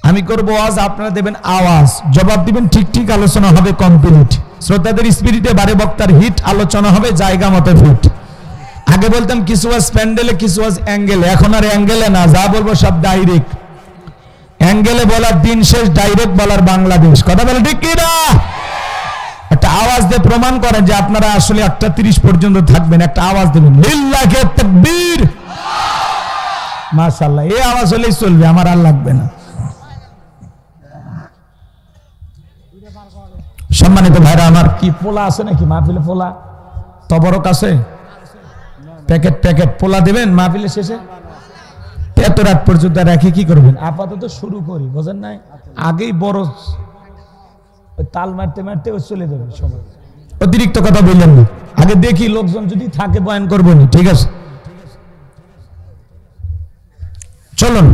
আমি করব ওয়াজ, আপনারা দেবেন আওয়াজ, জবাব দিবেন ঠিক ঠিক, আলোচনা হবে কমপ্লিট। শ্রোতাদের স্পিরিটে বারে বক্তার হিট, আলোচনা হবে জায়গা মতো ফিট। আগে বলতাম কিছু ওয়াজ প্যান্ডেলে, কিছু ওয়াজ অ্যাঙ্গেলে, এখন আর অ্যাঙ্গেলে না, যা বলবো সব ডাইরেক্ট। অ্যাঙ্গেলে বলার দিন শেষ, ডাইরেক্ট বলার বাংলাদেশ। কথা বলে ঠিক কি না? একটা আওয়াজ দিয়ে প্রমাণ করেন যে আপনারা আসলে 8:30 পর্যন্ত থাকবেন। একটা আওয়াজ দেবেন, লিল্লাহি তাকবীর, মাশাআল্লাহ। এই আওয়াজ হলেই চলবে, আমার আর লাগবে না। সম্মানিত ভাইরা আমার, কি পোলা আছে নাকি মাহফিলে? পোলা তবরক আছে? প্যাকেট প্যাকেট পোলা দেবেন মাহফিলের শেষে? এত রাত পর্যন্ত রেখে কি করবেন? আপাতত শুরু করি, বোঝেন নাই? আগেই বড় তাল মারতে মারতে চলে যাবে সবাই। অতিরিক্ত কথা বললেন না, আগে দেখি লোকজন যদি থাকে বয়ান করবো নি, ঠিক আছে? চলুন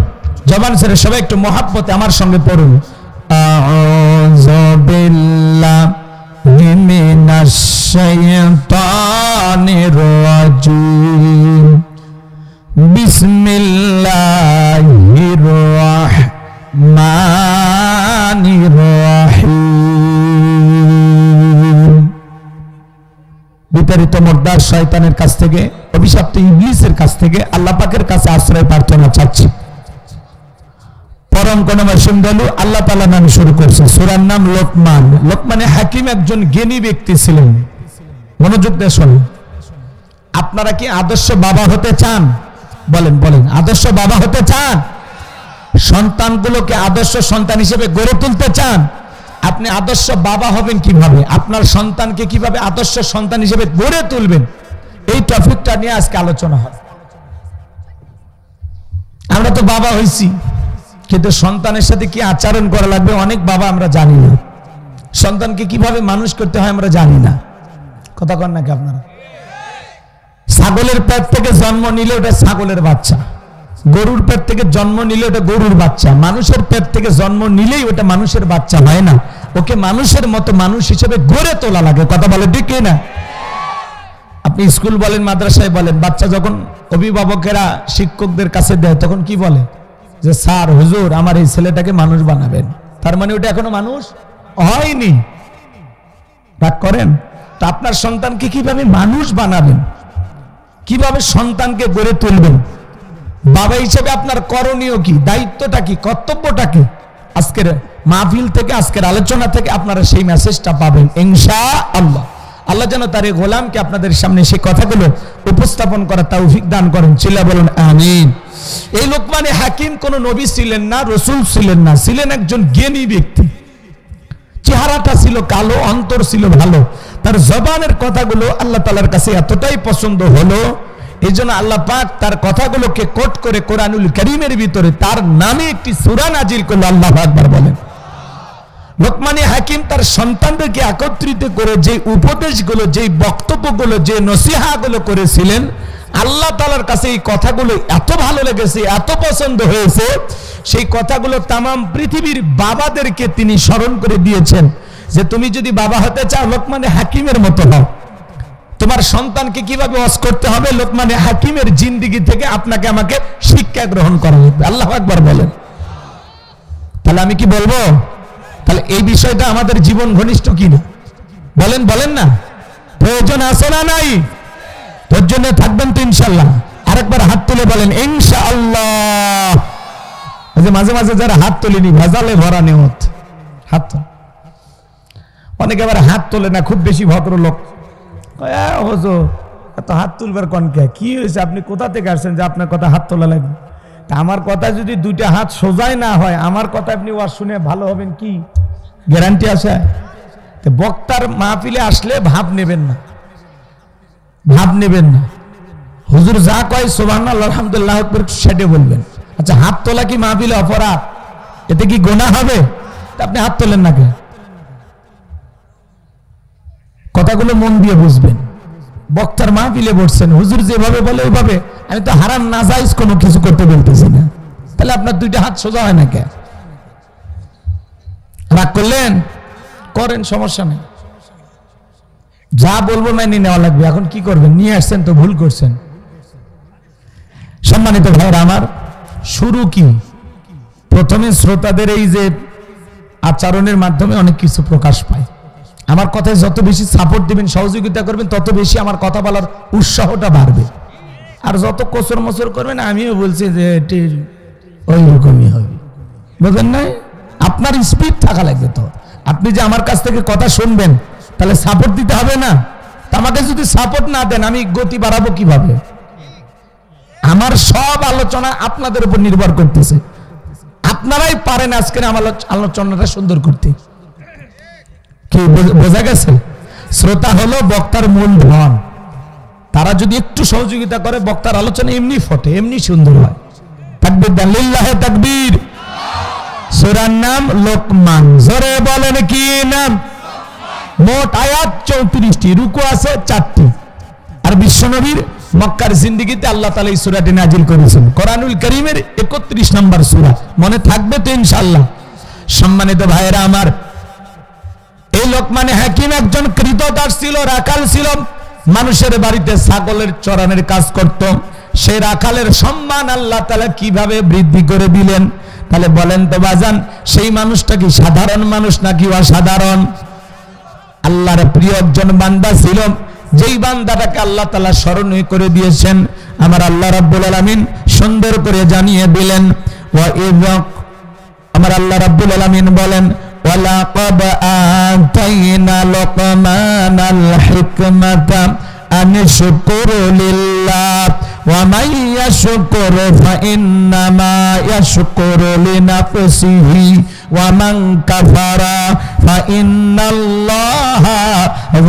জবান ছেড়ে সবাই একটু মহাব্বতে আমার সঙ্গে পড়ুন। আউযু বিল্লাহি মিনাশ শাইতানির রাজীম। বিসমিল্লাহির রাহমানির রাহিম। বিতাড়িত মুর্দার শয়তানের কাছ থেকে, অভিশপ্ত ইবলিসের কাছ থেকে আল্লাহ পাকের কাছে আশ্রয় প্রার্থনা চাচ্ছি। পরম করুণাময় দয়ালু আল্লাহ তাআলা নামে শুরু করছে। সূরার নাম লোকমান। লোকমানে হাকিম একজন জ্ঞানী ব্যক্তি ছিলেন। মনোযোগ দিয়ে শুনুন। আপনারা কি আদর্শ বাবা হতে চান? বলেন বলেন, আদর্শ বাবা হতে চান? সন্তানগুলোকে আদর্শ সন্তান হিসেবে গড়ে তুলতে চান? আপনি আদর্শ বাবা হবেন কিভাবে, আপনার সন্তানকে কিভাবে আদর্শ সন্তান হিসেবে গড়ে তুলবেন, এই টপিকটা নিয়ে আজকে আলোচনা হয়। আমরা তো বাবা হইছি, কিন্তু সন্তানের সাথে কি আচরণ করা লাগবে অনেক বাবা আমরা জানি না। সন্তানকে কিভাবে মানুষ করতে হয় আমরা জানি না। কথা কন নাকি আপনারা? ছাগলের পেট থেকে জন্ম নিলে ওটা ছাগলের বাচ্চা, গরুর পেট থেকে জন্ম নিলে ওটা গরুর বাচ্চা, মানুষের পেট থেকে জন্ম নিলেই ওটা মানুষের বাচ্চা হয় না। ওকে মানুষের মতো মানুষ হিসেবে গড়ে তোলা লাগে। কথা বলে ঠিক না? আপনি স্কুল বলেন, মাদ্রাসায় বলেন, বাচ্চা যখন অভিভাবকেরা শিক্ষকদের কাছে দেয় তখন কি বলে? যে স্যার হুজুর আমার এই ছেলেটাকে মানুষ বানাবেন। তার মানে ওটা এখনো মানুষ হয়নি। রাগ করেন? তা আপনার সন্তানকে কিভাবে মানুষ বানাবেন, কিভাবে সন্তানকে গড়ে তুলবেন, বাবা হিসেবে আপনার করণীয় কি, দায়িত্বটা কি, কর্তব্যটা কি, আজকের মাহফিল থেকে, আজকের আলোচনা থেকে আপনারা সেই মেসেজটা পাবেন ইনশাআল্লাহ। আল্লাহ যেন তার এই গোলামকে আপনাদের সামনে সেই কথাগুলো উপস্থাপন করার তৌফিক দান করেন। চিল্লা বলুন আমিন। এই লোকমানে হাকিম কোন নবী ছিলেন না, রাসূল ছিলেন না, ছিলেন একজন জ্ঞানী ব্যক্তি। চেহারাটা ছিল কালো, অন্তর ছিল ভালো। তার জবানের কথাগুলো আল্লাহ তাআলার কাছে এতটাই পছন্দ হলো, এই জন্য আল্লাহ পাক তার কথাগুলোকে কোট করে কোরআনুল কারীমের ভিতরে তার নামে একটি সূরা নাজিল করলো। আল্লাহু আকবার বলেন। লোকমানে হাকিম তার সন্তানদেরকে একত্রিত করে যে উপদেশগুলো, যে বক্তব্যগুলো, যে নসিহাগুলো করেছিলেন, আল্লাহ তাআলার কাছে এই কথাগুলো এত ভালো লেগেছে, এত পছন্দ হয়েছে, সেই কথাগুলো তামাম পৃথিবীর বাবাদেরকে তিনি স্মরণ করে দিয়েছেন যে তুমি যদি বাবা হতে চাও লোকমানে হাকিমের মতো হও। তোমার সন্তানকে কিভাবে ওয়াজ করতে হবে লোকমানে হাকিমের জিন্দেগি থেকে আপনাকে আমাকে শিক্ষা গ্রহণ করা লাগবে। আল্লাহু আকবার বলেন। তাহলে আমি কি বলবো, তাহলে এই বিষয়টা আমাদের জীবন ঘনিষ্ঠ কিনা বলেন, বলেন না? প্রয়োজন আছে না নাই? তোর জন্য থাকবেন তো ইনশাআল্লাহ। আরেকবার হাত তুলে বলেন ইনশাআল্লাহ। মাঝে মাঝে যারা হাত তোলেনি ভেজালে ভরা নেওয়াত হাত, অনেকে আবার হাত তোলে না, খুব বেশি ভদ্রলোক। এত হাত তুলবার কনকে কি হয়েছে, আপনি কোথা থেকে আসছেন যে আপনার কথা হাত তোলা লাগবে? আমার কথা যদি দুইটা হাত সোজাই না হয়, আমার কথা আপনি ওয়াজ শুনে ভালো হবেন কি গ্যারান্টি আছে? বক্তার মাহফিলে আসলে ভাব নেবেন না, ভাব নেবেন না। হুজুর যা কয় সুবহানাল্লাহ আলহামদুলিল্লাহ সেটা বলবেন। আচ্ছা, হাত তোলা কি মাহফিলে অপরাধ? এতে কি গুনাহ হবে? আপনি হাত তোলেন না কেন? কথাগুলো মন দিয়ে বুঝবেন। বক্তার মাহফিলে বসছেন, হুজুর যেভাবে বলে ওইভাবে, আমি তো হারাম নাজায়েজ কোনো কিছু করতে বলতেছি না, তাহলে আপনার দুইটা হাত সোজা হয় না কেন? রাগ করলেন? করেন, সমস্যা নেই। যা বলবো মেনে নেওয়া লাগবে। এখন কি করবেন? নিয়ে আসছেন তো ভুল করছেন। সম্মানিত ভাইরা আমার, শুরু কি প্রথমে শ্রোতাদের এই যে আচরণের মাধ্যমে অনেক কিছু প্রকাশ পায়। আমার কথায় যত বেশি সাপোর্ট দিবেন, সহযোগিতা করবেন, তত বেশি আমার কথা বলার উৎসাহটা বাড়বে। আর যত কোসর মোসর করবেন, আমিও বলছি যে এটি ওই রকমই হবে, বুঝলেন না? আপনার স্পিড থাকা লাগবে। তো আপনি যে আমার কাছ থেকে কথা শুনবেন, তাহলে সাপোর্ট দিতে হবে না? আমাকে যদি সাপোর্ট না দেন, আমি গতি বাড়াবো কিভাবে? আমার সব আলোচনা আপনাদের উপর নির্ভর করতেছে। আপনারাই পারেন আজকের আমার আলোচনাটা সুন্দর করতে। কি বোঝা গেছে? শ্রোতা হলো বক্তার মূল ধন। তারা যদি একটু সহযোগিতা করে, বক্তার আলোচনা এমনি ফটে, এমনি সুন্দর হয়। তাকবীর দেন, লিল্লাহে তাকবীর। সূরার নাম লোকমান। জোরে বলেন কি নাম? মোট আয়াত 34টি, রুকু আছে 4টি। আর বিশ্বনবীর মক্কার জিন্দেগিতে আল্লাহ তাআলা এই সূরাটি নাজিল করেছেন। কোরআনুল কারীমের 31 নম্বর সূরা। মনে থাকবে তো ইনশাআল্লাহ। সম্মানিত ভাইয়েরা আমার, এই লোকমানে হাকিম একজন কৃতদাস ছিল, রাখাল ছিল। মানুষের বাড়িতে ছাগলের চরানোর কাজ করত। সেই রাখালের সম্মান আল্লাহ তাআলা কিভাবে বৃদ্ধি করে দিলেন? তাহলে বলেন তো বাজান, সেই মানুষটা কি সাধারণ মানুষ নাকি অসাধারণ? আল্লাহর প্রিয় একজন বান্দা ছিল, যেই বান্দাটাকে আল্লাহ তাআলা স্মরণীয় করে দিয়েছেন। আমার আল্লাহ রাব্বুল আলামিন সুন্দর করে জানিয়ে দিলেন। আমার আল্লাহ রাব্বুল আলামিন বলেন, ওয়ালাকাদ আতাইনা লুকমানাল হিকমাতা আনিশকুরু লিল্লাহ ওয়া মান ইয়াশকুরু ফাইন্নামা ইয়াশকুরু লিনাফসিহি ওয়া মান কাফারা ফাইন্নাল্লাহা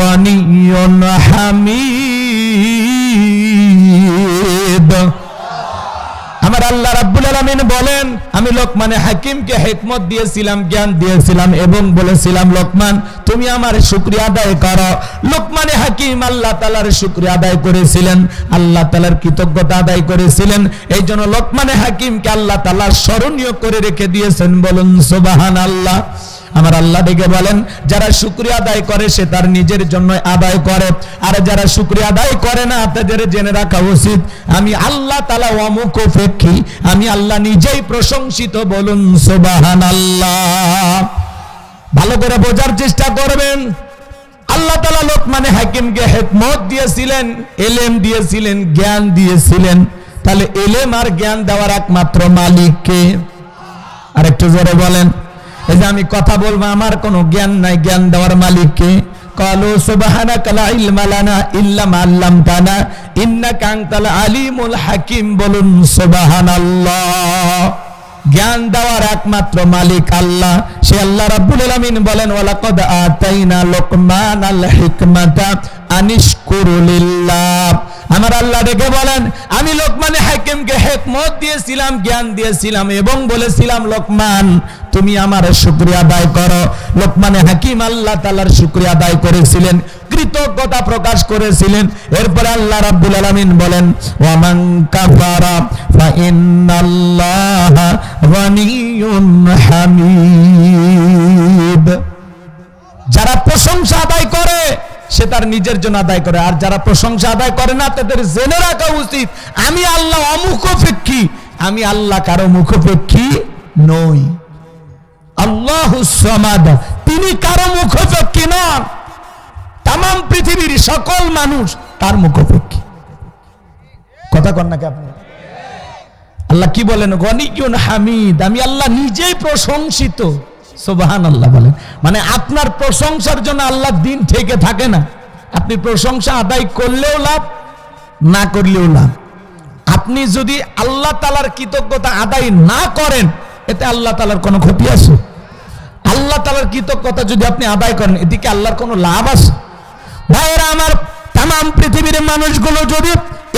গানিয়্যুন হামিদ। আমার আল্লাহ রাব্বুল আলামিন বলেন, আমি লোকমানে হাকিমকে হিকমত দিয়েছিলাম, জ্ঞান দিয়েছিলাম এবং বলেছিলাম, লোকমান তুমি আমার শুকরিয়া আদায় করো। লোকমানে হাকিম আল্লাহ তাআলার শুকরিয়া আদায় করেছিলেন, আল্লাহ তাআলার কৃতজ্ঞতা আদায় করেছিলেন। এই জন্য লোকমানে হাকিমকে আল্লাহ তাআলা স্মরণীয় করে রেখে দিয়েছেন। বলুন সুবহানাল্লাহ। আমার আল্লাহ ডেকে বলেন, যারা শুকরিয়া আদায় করে সে তার নিজের জন্য আদায় করে, আর যারা শুকরিয়া আদায় করে না তাদের জেনে রাখা উচিত আমি আল্লাহ তাআলা অমুখাপেক্ষী, আমি আল্লাহ নিজেই প্রশংসিত। বলুন সুবহানাল্লাহ। ভালো করে বোঝার চেষ্টা করবেন। আল্লাহ তাআলা লোকমানে হাকিমকে হিকমত দিয়েছিলেন, ইলম দিয়েছিলেন, জ্ঞান দিয়েছিলেন। তাহলে ইলম আর জ্ঞান দেওয়ার একমাত্র মালিক কে? আর একটু জোরে বলেন। এই যে আমি কথা বলবো, আমার কোনো জ্ঞান নাই, জ্ঞান দেওয়ার মালিক কে? ক্বালু সুবহানাকা লা ইলমা লানা ইল্লা মা আল্লামতানা ইন্নাকা আনতাল আলিমুল হাকিম। বলুন সুবহানাল্লাহ। জ্ঞান দেওয়ার একমাত্র মালিক আল্লাহ। সে আল্লাহ রাব্বুল আলামিন বলেন, ওয়ালাকাদ আতাইনা লুকমানাল হিকমাতা আনিশকুরু লিল্লাহ। আমার আল্লাহ ডেকে বলেন, আমি লোকমানে হাকিমকে হিকমত দিয়েছিলাম, জ্ঞান দিয়েছিলাম এবং বলেছিলাম, লোকমান তুমি আমার শুকরিয়া আদায় করো। লোকমানে হাকিম আল্লাহ তাআলার শুকরিয়া আদায় করেছিলেন, কৃতজ্ঞতা প্রকাশ করেছিলেন। এরপরে আল্লাহ রাব্বুল আলামিন বলেন, ওয়া মান কাফারা ফা ইন্নাল্লাহা গানিয়্যুন হামিদ। যারা প্রশংসা আদায় করে সে তার নিজের জন্য আদায় করে, আর যারা প্রশংসা আদায় করে না তাদের জেনে রাখা উচিত আমি আল্লাহ অমুখাপেক্ষী, আমি আল্লাহ কারো মুখাপেক্ষী নই। আল্লাহুস সামাদ, তিনি কারো মুখাপেক্ষী নন। তাম পৃথিবীর সকল মানুষ তার মুখাপেক্ষী। কথা কন নাকি আপনি? আল্লাহ কি বলেন? গনিয়ুন হামিদ, আমি আল্লাহ নিজেই প্রশংসিত। সুবহানাল্লাহ বলেন। মানে আপনার প্রশংসার জন্য আল্লাহ দিন থেকে থাকে না। আপনি প্রশংসা আদায় করলেও লাভ, না করলেও লাভ। আপনি যদি আল্লাহ তাআলার কৃতজ্ঞতা আদায় না করেন, এতে আল্লাহ তাআলার কোনো ক্ষতি আছে? আল্লাহ তাআলার কৃতজ্ঞতা যদি আপনি আদায় করেন, এদিকে আল্লাহর কোনো লাভ আছে? ভাইরা আমার, তাম পৃথিবীর মানুষগুলো যদি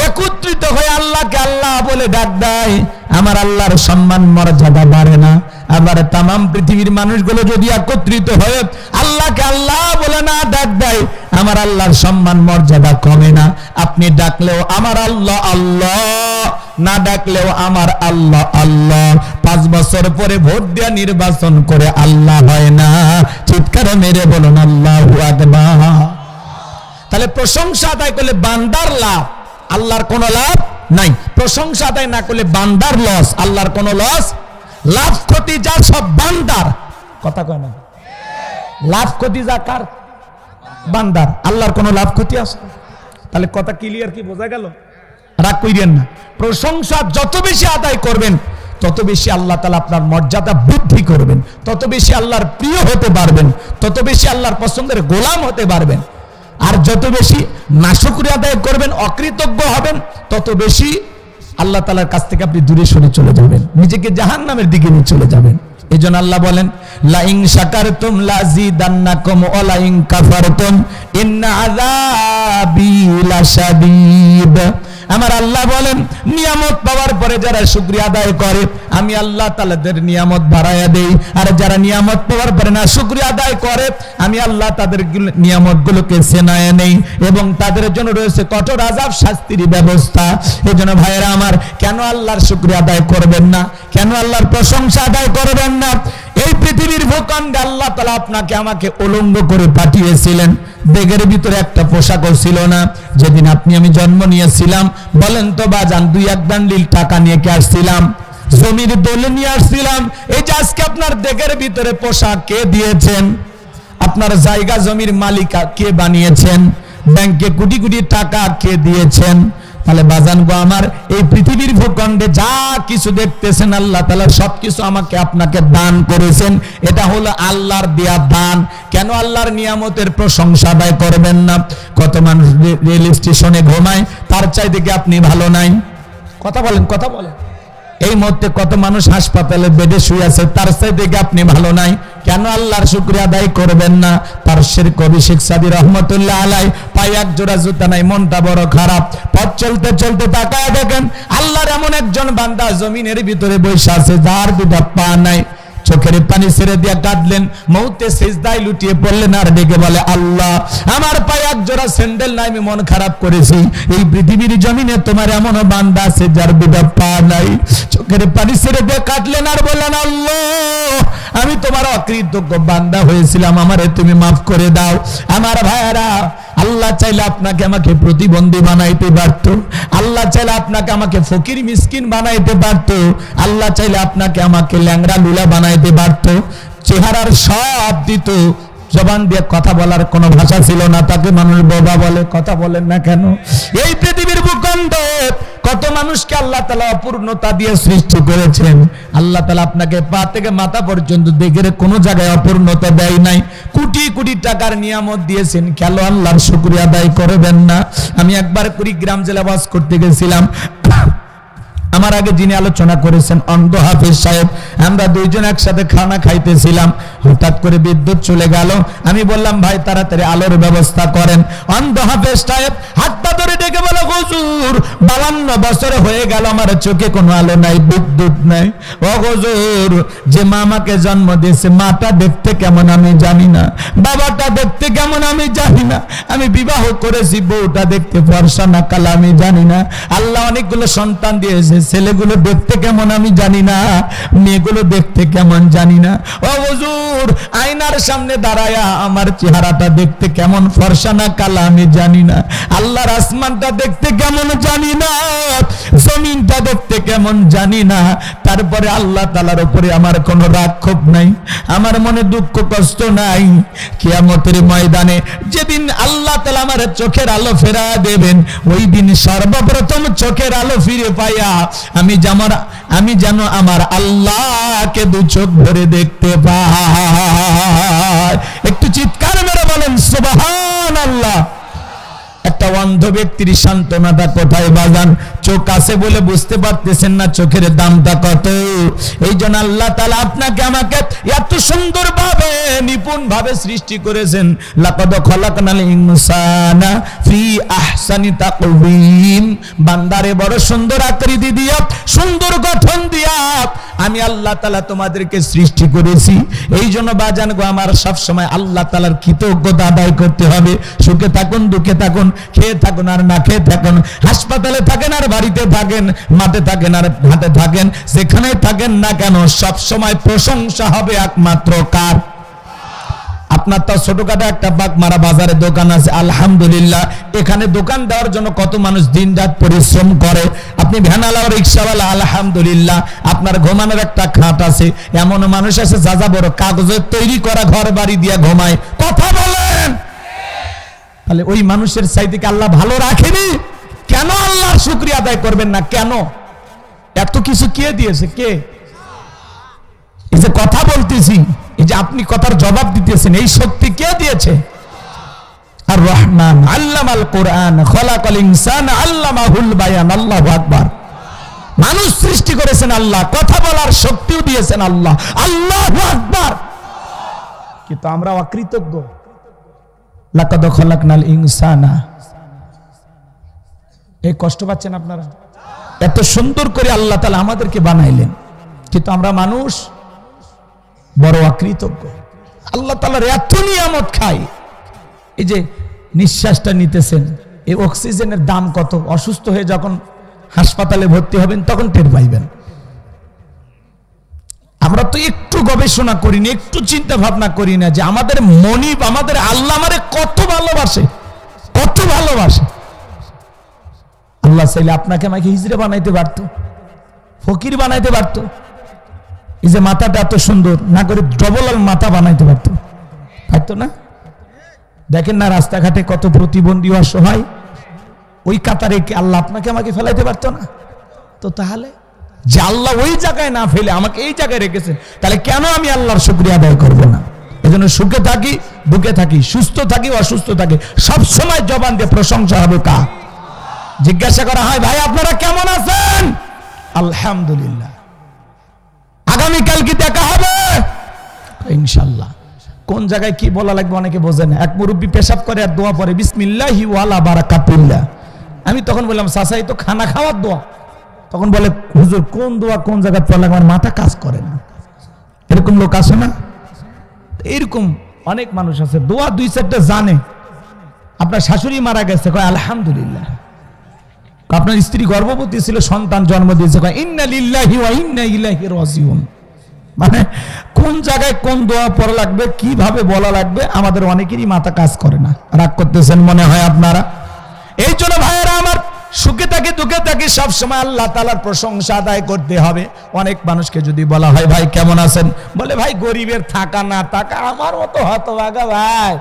একত্রিত হয়ে আল্লাহকে আল্লাহ বলে ডাক দেয়, আমার আল্লাহর সম্মান মর্যাদা বাড়ে না? আবার তাম পৃথিবীর মানুষগুলো যদি একত্রিত হয়ে আল্লাহকে আল্লাহ বলে না ডাক দেয়, আমার আল্লাহর সম্মান মর্যাদা কমে না? আপনি ডাকলেও আমার আল্লাহ আল্লাহ, না ডাকলেও আমার আল্লাহ আল্লাহ। 5 বছর পরে ভোট দেয়া নির্বাচন করে আল্লাহ হয় না। চিৎকার মেরে বলুন আল্লাহু আকবার। তাহলে প্রশংসা আদায় করলে বান্দার লাভ, আল্লাহর কোনো লাভ নাই। প্রশংসা আদায় না করলে বান্দার লস, আল্লাহর কোনো লস। লাভ ক্ষতি যা সব বান্দার। কথা কয় না? লাভ ক্ষতি যা কার? বান্দার। আল্লাহর কোনো লাভ ক্ষতি আছে? তাহলে কথা ক্লিয়ার কি বোঝা গেল? রাগ কইরেন না। প্রশংসা যত বেশি আদায় করবেন তত বেশি আল্লাহ তাআলা আপনার মর্যাদা বৃদ্ধি করবেন, তত বেশি আল্লাহর প্রিয় হতে পারবেন, তত বেশি আল্লাহর পছন্দের গোলাম হতে পারবেন। আর যত বেশি নাশুকরি আদায় করবেন, অকৃতজ্ঞ হবেন, তত বেশি আল্লাহ তাআলার কাছ থেকে আপনি দূরে সরে চলে যাবেন, নিজেকে জাহান্নামের দিকে নিয়ে চলে যাবেন। এজন্য আল্লাহ বলেন, লা ইন শাকারতুম লাযিদান্নাকুম ওয়া লা ইন কাফারতুম ইন্না আযাবি লাশাদীদ। আমার আল্লাহ বলেন, নিয়ামত পাওয়ার পরে যারা শুকরিয়া আদায় করে আমি আল্লাহ তাআলাদের নিয়ামত বাড়ায়া দেই, আর যারা নিয়ামত পাওয়ার পরে না শুকরিয়া আদায় করে আমি আল্লাহ তাদের নিয়ামতগুলোকে ছেনায় নেই এবং তাদের জন্য রয়েছে কঠোর আযাব, শাস্তির ব্যবস্থা। এজন্য ভাইয়েরা আমার, কেন আল্লাহর শুকরিয়া আদায় করবেন না? কেন আল্লাহর প্রশংসা আদায় করবেন না? এই পৃথিবীর ভূখণ্ডে আল্লাহ তাআলা আপনাকে আমাকে উলঙ্গ করে পাঠিয়েছিলেন। দেগের ভিতরে একটা পোশাকও ছিল না। যেদিন আপনি আমি জন্ম নিয়েছিলাম, বলেন তো বাজান, 2-1 বান্ডিল টাকা নিয়ে কে আসছিলাম? জমির দলে নিয়ে আসছিলাম। এই যে আজকে আপনার দেগের ভিতরে পোশাক কে দিয়েছেন? আপনার জায়গা জমির মালিক কে বানিয়েছেন? ব্যাংকে কোটি কোটি টাকা কে দিয়েছেন? তাহলে বাজান গো আমার, এই পৃথিবীর ভূখণ্ডে যা কিছু দেখতেছেন আল্লাহ তাআলা সবকিছু আমাকে আপনাকে দান করেছেন। এটা হলো আল্লাহর দেয়া দান। কেন আল্লাহর নিয়ামতের প্রশংসা আদায় করবেন না? কত মানুষ রেল স্টেশনে ঘুমায়, তার চাইতে কি আপনি ভালো নাই? কথা বলেন, কথা বলেন। এই মুহূর্তে কত মানুষ হাসপাতালে বেডে শুয়ে আছে, তার চাইতে কি আপনি ভালো নাই? কেন আল্লাহর শুকরিয়া আদায় করবেন না? পারস্যের কবি শেখ সাদী রহমতুল্লাহ আলাইহি, পায়ে এক জোড়া জুতা নাই, মনটা বড় খারাপ। পথ চলতে চলতে তাকায় দেখেন আল্লাহর এমন একজন বান্দা জমিনের ভিতরে বসে আছে যার দুটা পা নাই। চোখের পানি ছেড়ে দিয়ে কাঁদলেন, মৌতে সিজদায় লুটিয়ে পড়লেন আর ডেকে বলে, আল্লাহ আমার পায়ে এক জোড়া স্যান্ডেল নাই, আমি মন খারাপ করেছি। এই পৃথিবীর জমিনে তোমার এমন বান্দা আছে যার দুটো পা নাই। চোখের পানি ছেড়ে দিয়ে কাঁদলেন আর বললেন, আল্লাহ আমি তোমার অকৃতজ্ঞ বান্দা হয়েছিলাম, আমারে তুমি মাফ করে দাও। আমার ভাইয়েরা, আল্লাহ চাইলে আপনাকে আমাকে প্রতিবন্ধী বানাইতে পারত, আল্লাহ চাইলে আপনাকে আমাকে ফকির মিসকিন বানাইতে পারত, আল্লাহ চাইলে আপনাকে আমাকে ল্যাংড়া লুলা বানাইতে পারত। চেহারার সব দিত, জবান দিয়ে কথা বলার কোনো ভাষা ছিল না, তাকে মানুষ বাবা বলে। কথা বলেন না কেন? এই পৃথিবীর ভূখণ্ডে কত মানুষকে আল্লাহ তাআলা অপূর্ণতা দিয়ে সৃষ্টি করেছেন। আল্লাহ তাআলা আপনাকে পা থেকে মাথা পর্যন্ত দেখে কোনো জায়গায় অপূর্ণতা দেয় নাই। কোটি কোটি টাকার নিয়ামত দিয়েছেন, কেন আল্লাহর শুকরিয়া আদায় করবেন না? আমি একবার কুড়িগ্রাম জেলা বাস করতে গেছিলাম। আমার আগে যিনি আলোচনা করেছেন অন্ধ হাফেজ সাহেব, আমরা দুইজন একসাথে খানা খাইতেছিলাম। হঠাৎ করে বিদ্যুৎ চলে গেল। আমি বললাম, ভাই তাড়াতাড়ি আলোর ব্যবস্থা করেন। অন্ধ হাফেজ সাহেব হাত পা ধরে ডেকে বলে, হুজুর 52 বছর হয়ে গেল আমার চোখে কোনো আলো নাই, বিদ্যুৎ নাই। ও হুজুর, যে মা আমাকে জন্ম দিয়েছে মাটা দেখতে কেমন আমি জানি না, বাবাটা দেখতে কেমন আমি জানি না, আমি বিবাহ করেছি বউটা দেখতে ফর্সা না কালা আমি জানি না, আল্লাহ অনেকগুলো সন্তান দিয়েছে, ছেলেগুলো দেখতে কেমন আমি জানি না, মেয়েগুলো দেখতে কেমন জানি না। ও হুজুর, আয়নার সামনে দাঁড়ায়া আমার চেহারাটা দেখতে কেমন ফর্সা না কালা আমি জানি না, আল্লাহর আসমানটা দেখতে কেমন জানি না, জমিনটা দেখতে কেমন জানি না। তারপরে আল্লাহ তাআলার উপরে আমার কোনো রাগ ক্ষোভ নাই, আমার মনে দুঃখ কষ্ট নাই। কিয়ামতের ময়দানে যেদিন আল্লাহ তাআলা আমার চোখের আলো ফেরা দেবেন, ওই দিন সর্বপ্রথম চোখের আলো ফিরে পাইয়া আমি যেন আমার আল্লাহকে দু চোখ ভরে দেখতে পাই। একটু চিৎকার মেরে বলেন সুবহানাল্লাহ। একটা অন্ধ ব্যক্তির সান্ত্বনাটা কোথায় বাজান? চোখ আছে বলে বুঝতে পারতেছেন না চোখের দামটা কত। এই জন্য আল্লাহ তাআলা আপনাকে আমাকে এত সুন্দর ভাবে নিপুণ ভাবে সৃষ্টি করেছেন। লাকাদ খালাকনাল ইনসানা ফি আহসানি তাকওয়িম। বান্দারে বড় সুন্দর আকৃতি দিয়া, সুন্দর গঠন দিয়া আমি আল্লাহ তাআলা তোমাদেরকে সৃষ্টি করেছি। এই জন্য বাজান গো আমার সব সময় আল্লাহ তাআলার কৃতজ্ঞতা আদায় করতে হবে। সুখে থাকুন, দুঃখে থাকুন, খেয়ে থাকুন আর না খেয়ে থাকুন, হাসপাতালে থাকেন আর বাড়িতে থাকেন, মাঠে থাকেন আর ঘাটে থাকেন, যেখানেই থাকেন না কেন সব সময় প্রশংসা হবে একমাত্র কার? আপনার তো ছোটখাটো একটা বাক মারা বাজারে দোকান আছে, আলহামদুলিল্লাহ। এখানে দোকান দেওয়ার জন্য কত মানুষ দিন রাত পরিশ্রম করে। আপনি ভ্যানালা রিক্সাওয়ালা, আলহামদুলিল্লাহ। আপনার ঘুমানোর একটা খাট আছে। এমন মানুষ আছে যা বড় কাগজের তৈরি করা ঘর বাড়ি দিয়ে ঘুমায়। কথা বলেন, তাহলে ওই মানুষের চাইতে কি আল্লাহ ভালো রাখেনি? কেন আল্লাহর শুকরিয়া আদায় করবেন না? কেন? এত কিছু কে দিয়েছে? কে? এই যে কথা বলতেছি, এই যে আপনি কথার জবাব দিতেছেন, এই শক্তি কে দিয়েছে? আর রহমান আল্লামাল কোরআন খলাকাল ইনসানা আল্লামাহুল বায়ান। আল্লাহু আকবার। মানুষ সৃষ্টি করেছেন আল্লাহ, কথা বলার শক্তিও দিয়েছেন আল্লাহ। আল্লাহু আকবার। কিন্তু আমরা অকৃতজ্ঞ। লাকাদ খলাকনাল ইনসানা। এই কষ্ট পাচ্ছেন আপনারা? এত সুন্দর করে আল্লাহ তাআলা আমাদেরকে বানাইলেন, কিন্তু আমরা মানুষ বড় অকৃতজ্ঞ। আল্লাহ তাআলার এত নিয়ামত খাই। এই যে নিঃশ্বাসটা নিতেছেন, এই অক্সিজেনের দাম কত? অসুস্থ হয়ে যখন হাসপাতালে ভর্তি হবেন তখন টের পাইবেন। আমরা তো একটু গবেষণা করি না, একটু চিন্তা ভাবনা করি না যে আমাদের মনিব, আমাদের আল্লাহ আমারে কত ভালোবাসে, কত ভালোবাসে। আল্লাহ চাইলে আপনাকে আমাকে হিজড়ে বানাইতে পারতো, ফকির বানাইতে পারতো। এই যে মাথাটা এত সুন্দর না করে ডবল মাথা বানাইতে পারতো, পারতো না? দেখেন না রাস্তাঘাটে কত প্রতিবন্ধী অসহায়, ওই কাতারে কি আল্লাহ আপনাকে আমাকে ফেলাইতে পারতো না? তো তাহলে যে আল্লাহ ওই জায়গায় না ফেলে আমাকে এই জায়গায় রেখেছেন, তাহলে কেন আমি আল্লাহর শুকরিয়া আদায় করব না? এজন্য সুখে থাকি, দুঃখে থাকি, সুস্থ থাকি, অসুস্থ থাকি, সব সময় জবান দিয়ে প্রশংসা হবে কার? জিজ্ঞাসা করা হয়, ভাই আপনারা কেমন আছেন? আলহামদুলিল্লাহ। আগামীকাল কি দেখা হবে? ইনশাআল্লাহ। কোন জায়গায় কি বলা লাগবে অনেকে বোঝে না। এক মুরব্বী পেশাব করে আর দোয়া পড়ে, বিসমিল্লাহি ওয়ালা বারাকাতুল্লাহ। আমি তখন বললাম, চাচাই তো খানা খাওয়ার দোয়া। তখন বলে, হুজুর কোন দোয়া কোন জায়গায় পড়া লাগবে? আমার মাথা কাজ করে না। এরকম লোক আছে না? এরকম অনেক মানুষ আছে, দোয়া দুই চারটা জানে। আপনার শাশুড়ি মারা গেছে, কয় আলহামদুলিল্লাহ। আপনার স্ত্রী গর্ভবতী ছিল, সন্তান জন্ম দিয়েছে, কয় ইন্না লিল্লাহি ওয়া ইন্না ইলাইহি রাজিউন। মানে কোন জায়গায় কোন দোয়া পড়া লাগবে, কিভাবে বলা লাগবে, আমাদের অনেকেরই মাথা কাজ করে না। রাগ করতেছেন মনে হয় আপনারা। এই জন্য ভাইয়েরা আমার, সুখে থাকি দুঃখে থাকি সবসময় আল্লাহ তাআলার প্রশংসা আদায় করতে হবে। অনেক মানুষকে যদি বলা হয়, ভাই কেমন আছেন? বলে, ভাই গরিবের থাকা না থাকা আমার মতো হতভাগা ভাই,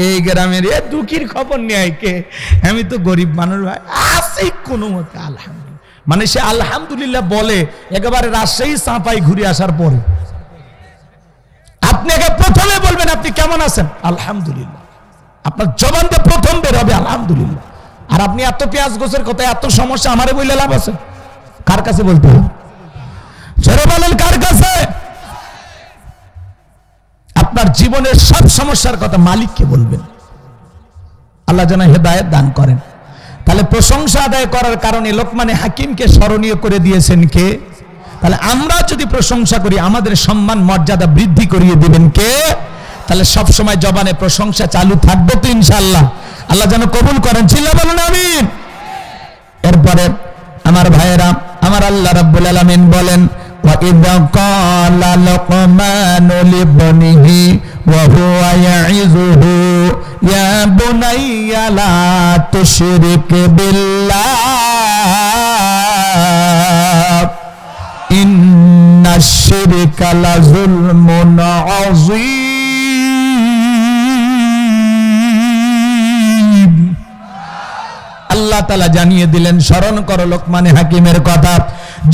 এই গ্রামের এ দুঃখীর খবর নেই কে? আমি তো গরিব মানুষ ভাই, আছি কোনো মতে আলহামদুলিল্লাহ। মানে সে আলহামদুলিল্লাহ বলে একেবারে রাজশাহী চাঁপাই ঘুরে আসার পরে। আপনি আগে প্রথমে বলবেন আপনি কেমন আছেন? আলহামদুলিল্লাহ। আপনার জবান দিয়ে প্রথম বের হবে আলহামদুলিল্লাহ। আর আপনি এত পেঁয়াজ গোছের কথা, এত সমস্যা আমারে বললে লাভ আছে? কার কাছে বলতে হবে? ছেড়ে বলেন কার কাছে? আপনার জীবনের সব সমস্যার কথা মালিককে বলবেন। আল্লাহ যেন হেদায়েত দান করেন। তাহলে প্রশংসা আদায় করার কারণে লোকমানে হাকিমকে স্মরণীয় করে দিয়েছেন কে? তাহলে আমরা যদি প্রশংসা করি, আমাদের সম্মান মর্যাদা বৃদ্ধি করিয়ে দিবেন কে? তাহলে সব সময় জবানে প্রশংসা চালু থাকবে তো ইনশাআল্লাহ। আল্লাহ যেন কবুল করেন, চিল্লা বলুন আমিন। এরপরে আমার ভাইয়েরা, আমার আল্লাহ রাব্বুল আলামিন বলেন, ওয়া ইযা ক্বালা লুকমানু লিবনিহি ওয়া হুয়া ইয়াইযুহু ইয়া বুনাইয়া লা তুশরিক বিল্লাহ ইন্নাশ শিরকা লাযুলমুন আযীম। আল্লাহ তাআলা জানিয়ে দিলেন, স্মরণ করো লোকমানে হাকিমের কথা।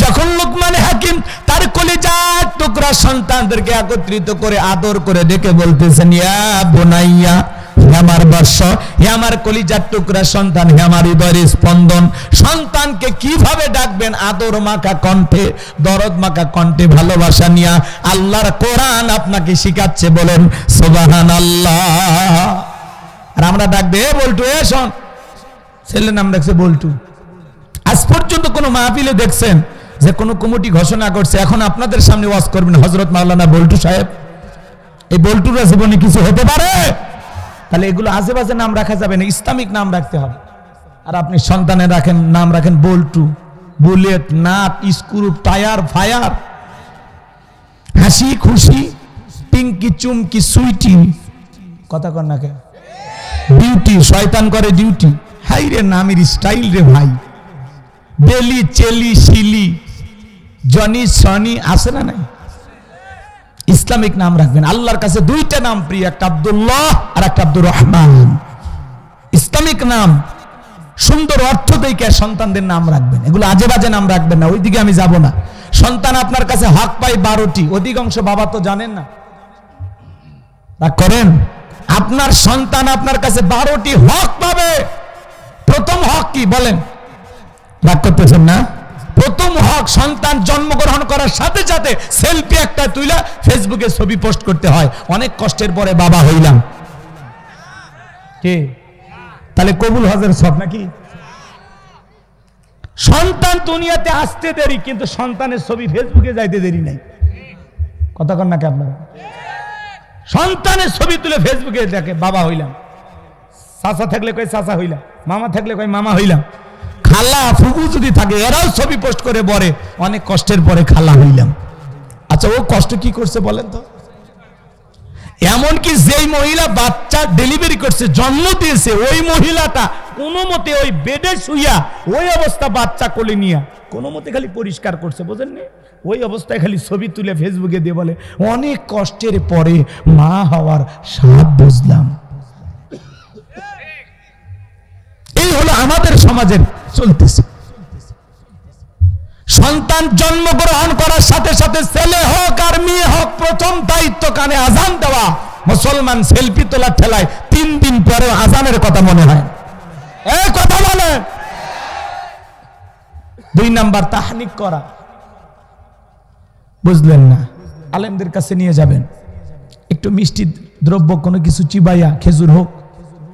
যখন লোকমানে হাকিম তার কলিজার টুকরা সন্তানদেরকে একত্রিত করে আদর করে ডেকে বলতেছেন, ইয়া বুনাইয়া, হে আমার বৎস, হে আমার কলিজার টুকরা সন্তান, হে আমার হৃদয়ের স্পন্দন। সন্তানকে কিভাবে ডাকবেন? আদর মাখা কণ্ঠে, দরদ মাখা কণ্ঠে, ভালোবাসা নিয়া। আল্লাহর কোরআন আপনাকে শিখাচ্ছে, বলেন সুবহানাল্লাহ। আর আমরা ডাকবে, এ বল্টু, এ শোন। ছেলের নাম রাখছে বল্টু। আজ পর্যন্ত কোন মাহফিলে দেখছেন যে কোন কমিটি ঘোষণা করছে এখন আপনাদের সামনে ওয়াজ করবেন হযরত মাওলানা বল্টু সাহেব? এই বল্টুর জীবনে কিছু হতে পারে? তাহলে এগুলো আজে বাজে নাম রাখা যাবে না, ইসলামিক নাম রাখতে হবে। আর আপনি সন্তানের নাম রাখেন বল্টু, bullet, nut, screw, tyre, fire, হাসি খুশি, পিঙ্কি, চুমকি, সুইটি, কথা কর না কে? ডিউটি, শয়তান করে ডিউটি। হাই রে নামের স্টাইল রে ভাই, বেলি চেলি শিলি জনি সনি আছে না নাই? ইসলামিক নাম রাখবেন। আল্লাহর কাছে দুইটা নাম প্রিয়, একটা আব্দুল্লাহ আর একটা আব্দুর রহমান। ইসলামিক নাম, সুন্দর অর্থ দেখে সন্তানদের নাম রাখবেন। এগুলো আজে বাজে নাম রাখবেন না, ওইদিকে আমি যাব না। সন্তান আপনার কাছে হক পায় 12টি, অধিকাংশ বাবা তো জানেন না, রাগ করেন। আপনার সন্তান আপনার কাছে 12টি হক পাবে। প্রথম হক কি বলেন? রাগ করতেছেন না? প্রথম হক, সন্তান জন্মগ্রহণ করার সাথে সাথে সেলফি একটা তুইলা ফেসবুকে ছবি পোস্ট করতে হয়। অনেক কষ্টের পরে বাবা হইলাম, কে তাহলে কবুল হজের সব নাকি? সন্তান দুনিয়াতে আসতে দেরি, কিন্তু সন্তানের ছবি ফেসবুকে যাইতে দেরি নাই। কথা কন নাকি আপনারা? সন্তানের ছবি তুলে ফেসবুকে দেখে বাবা হইলাম, চাচা থাকলে কয় চাচা হইলাম, মামা থাকলে কয় মামা হইলাম, খালা ফুফু যদি থাকে এরাও ছবি পোস্ট করে বলে অনেক কষ্টের পরে খালা হইলাম। আচ্ছা, ও কষ্ট কি করছে বলেন তো? এমনকি যেই মহিলা বাচ্চা ডেলিভারি করছে, জন্ম দিয়েছে, ওই মহিলাটা কোনো মতে ওই বেডে শুইয়া ওই অবস্থা বাচ্চা কোলে নিয়া কোনো মতে খালি পরিষ্কার করছে, বোঝেননি? ওই অবস্থায় খালি ছবি তুলে ফেসবুকে দিয়ে বলে অনেক কষ্টের পরে মা হওয়ার স্বাদ বুঝলাম। এই হলো আমাদের সমাজের চলতেছে। সন্তান জন্মগ্রহণ করার সাথে সাথে ছেলে হোক আর মেয়ে হোক, প্রথম দায়িত্ব কানে আজান দেওয়া। মুসলমান সেলফি তোলার ঠেলায় 3 দিন পরে আজানের কথা মনে হয়। এই কথা বলে। 2 নাম্বার তাহনিক করা, বুঝলেন না? আলেমদের কাছে নিয়ে যাবেন, একটু মিষ্টি দ্রব্য কোনো কিছু চিবাইয়া, খেজুর হোক